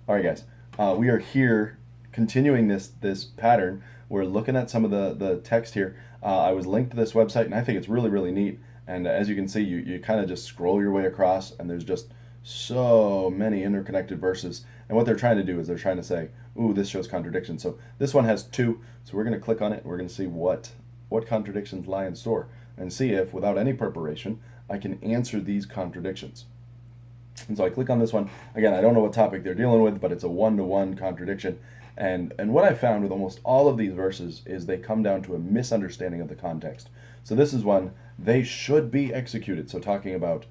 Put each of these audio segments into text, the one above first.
All right, guys. We are here continuing this pattern. We're looking at some of the text here. I was linked to this website, and I think it's really, really neat. And as you can see, you kind of just scroll your way across, and there's just so many interconnected verses. And what they're trying to do is they're trying to say, ooh, this shows contradiction. So this one has two. So we're going to click on it, and we're going to see what contradictions lie in store, and see if, without any preparation, I can answer these contradictions. And so I click on this one. Again, I don't know what topic they're dealing with, but it's a one-to-one contradiction. And what I found with almost all of these verses is they come down to a misunderstanding of the context. So this is one, they should be executed. So talking about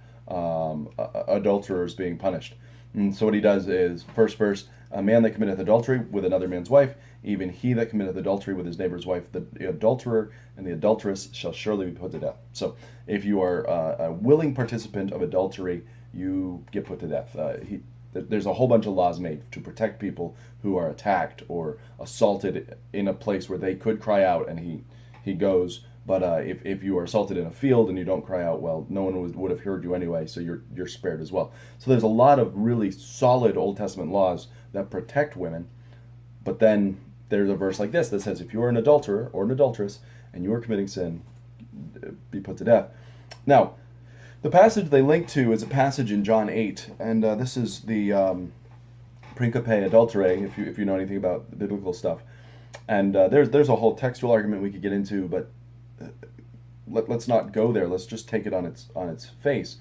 adulterers being punished. And so what he does is, first verse, a man that committeth adultery with another man's wife, even he that committeth adultery with his neighbor's wife, the adulterer and the adulteress shall surely be put to death. So if you are a willing participant of adultery, you get put to death. There's a whole bunch of laws made to protect people who are attacked or assaulted in a place where they could cry out, and he goes. But if you are assaulted in a field and you don't cry out, well, no one would have heard you anyway, so you're spared as well. So there's a lot of really solid Old Testament laws that protect women. But then there's a verse like this that says, if you are an adulterer or an adulteress and you are committing sin, be put to death. Now, the passage they link to is a passage in John 8, and this is the Principe Adulterae, if you know anything about biblical stuff. And there's a whole textual argument we could get into, but let's not go there. Let's just take it on its face.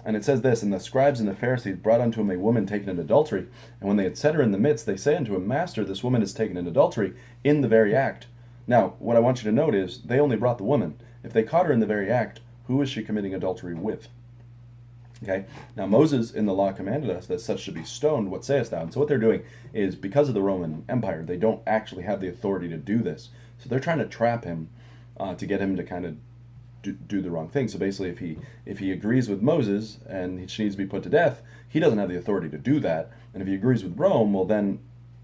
And it says this, and the scribes and the Pharisees brought unto him a woman taken in adultery. And when they had set her in the midst, they say unto him, Master, this woman is taken in adultery in the very act. Now, what I want you to note is, they only brought the woman. If they caught her in the very act, who is she committing adultery with? Okay. Now Moses in the law commanded us that such should be stoned. What sayest thou? And so what they're doing is, because of the Roman Empire, they don't actually have the authority to do this. So they're trying to trap him to get him to kind of do the wrong thing. So basically, if he agrees with Moses and she needs to be put to death, he doesn't have the authority to do that. And if he agrees with Rome, well then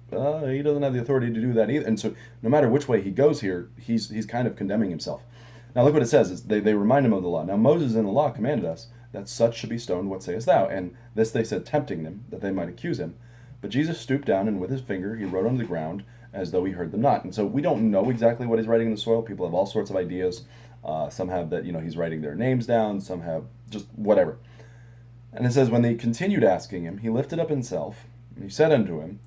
he doesn't have the authority to do that either. And so no matter which way he goes here, he's kind of condemning himself. Now look what it says. Is they remind him of the law. Now Moses in the law commanded us that such should be stoned. What sayest thou? And this they said, tempting him, that they might accuse him. But Jesus stooped down, and with his finger he wrote on the ground, as though he heard them not. And so we don't know exactly what he's writing in the soil. People have all sorts of ideas. Some have that he's writing their names down. Some have just whatever. And it says, when they continued asking him, he lifted up himself, and he said unto him,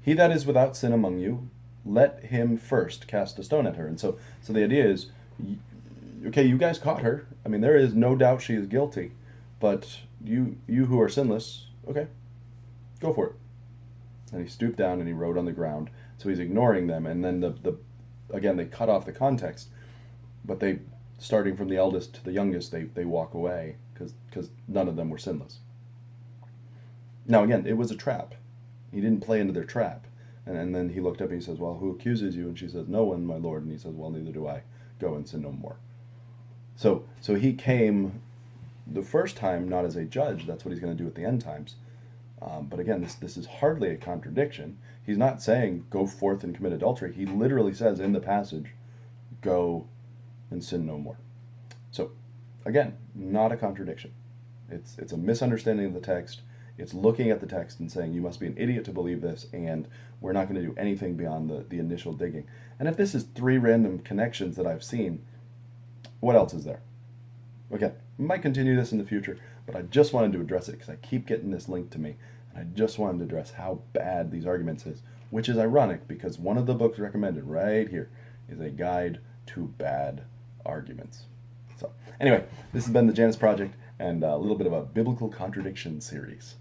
He that is without sin among you, let him first cast a stone at her. And so the idea is, okay, you guys caught her. I mean, there is no doubt she is guilty, but you who are sinless, okay, go for it. And he stooped down and he wrote on the ground. So he's ignoring them, and then again they cut off the context, but they, starting from the eldest to the youngest, they walk away because none of them were sinless. Now again, it was a trap. He didn't play into their trap. And then he looked up and he says, well, who accuses you? And she says, no one, my Lord. And he says, well, neither do I. Go and sin no more. So he came the first time not as a judge. That's what he's going to do at the end times. But again, this is hardly a contradiction. He's not saying go forth and commit adultery. He literally says in the passage, go and sin no more. So again, not a contradiction. It's a misunderstanding of the text. It's looking at the text and saying you must be an idiot to believe this, and we're not going to do anything beyond the initial digging. And if this is three random connections that I've seen, what else is there? Again, we might continue this in the future, but I just wanted to address it because I keep getting this linked to me, and I just wanted to address how bad these arguments is, which is ironic because one of the books recommended right here is a guide to bad arguments. So anyway, this has been the Janus Project and a little bit of a biblical contradiction series.